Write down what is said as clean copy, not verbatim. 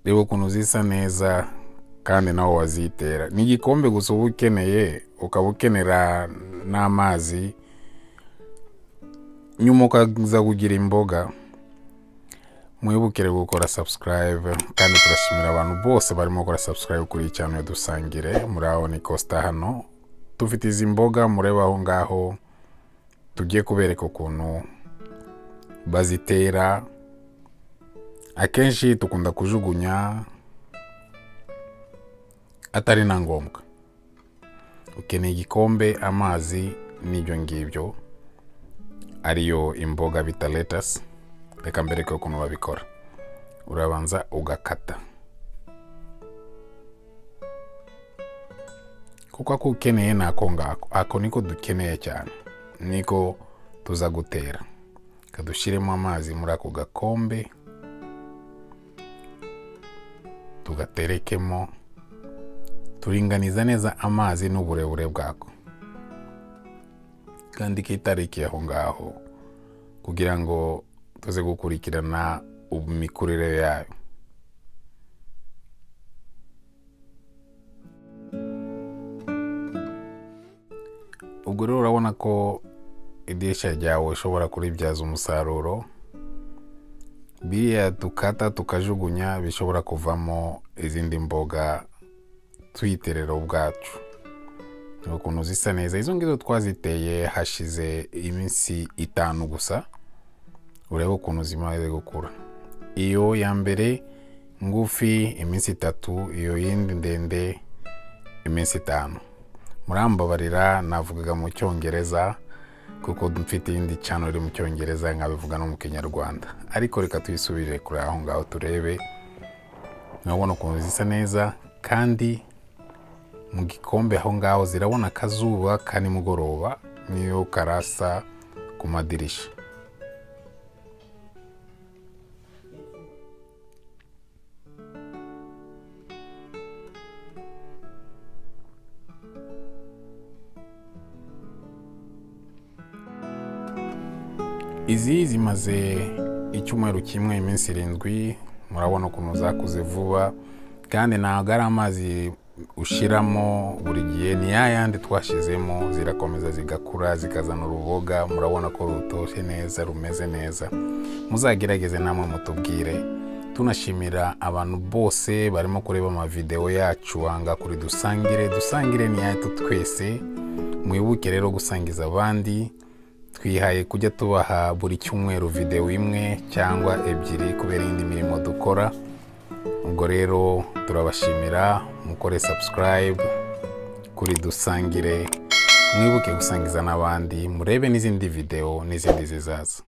reba ukuntu zisa neza kandi nawe wazitera. Ni igikombe gusa uba ukeneye, ukaba ukenera n'amazi, nyuma ukaza kugira imboga. Mwibukire gukora subscribe, kandi turashimira abantu bose barimo gukora subscribe kuri channel Dusangire. Muraho ni Costa hano, tufite izi mboga mureba aho ngaho, tugiye kubereka ukuntu bazitera. Akenshi tukunda kujugunya atari na ngombwa. Ukeneye igikombe, amazi, n'ibyo ngibyo, ariyo imboga bita lettuce. Reka mbereke ukuntu babikora. Urabanza ugakata, kuko ako ukeneye nako ngako, ako niko dukeneye cyane, niko tuza gutera. Kadushiremo amazi muri ako gakombe, tugaterekemo, turinganiza neza amazi n'uburebure bwako, kandi kitarikiye aho ngaho, kugira ngo tuze gukurikirana imikurire yayo. Ubwo rero urabona ko idesha ryawe ushobora kuribyaza umusaruro. Biriya dukata tukajugunya bishobora kuvamo izindi mboga twiterera ubwacu. Ukuntu zisa neza. Izo ngizo twaziteye hashize iminsi 5 gusa. Urebe ukuntu zimaze gukura. Iyo ya mbere ngufi iminsi 3, iyo yindi ndende iminsi 5. Murambabarira navugaga mu Cyongereza kuko mfite indi channel iri mu Cyongereza nkabivuga no mu Kinyarwanda. Ariko reka tuyisubire kuri aho ngaho turebe. Mwabona ukuntu zisa neza, kandi mu gikombe aho ngaho zirabona akazuba kani mugoroba niyo karasa ku madirisha. Izi zimaze icyumweru kimwe, iminsi 7. Murabona ukuntu zakuze vuba, kandi ntabwo ari amazi ushiramo buri gihe, ni yayandi twashizemo. Zirakomeza zigakura, zikazana uruboga. Murabona ko rutoshye neza, rumeze neza. Muzagerageze namwe mutubwire. Tunashimira abantu bose barimo kureba ama video yacu hanga kuri Dusangire. Dusangire ni yacu twese. Mwibuke rero gusangiza abandi. Twihaye kujya tubaha buri cyumweru video imwe cyangwa 2 kubera indi mirimo dukora. Ubwo rero turabashimira, mukore subscribe kuri Dusangire. Mwibuke gusangiza n'abandi, murebe n'izindi video n'izindi zizaza.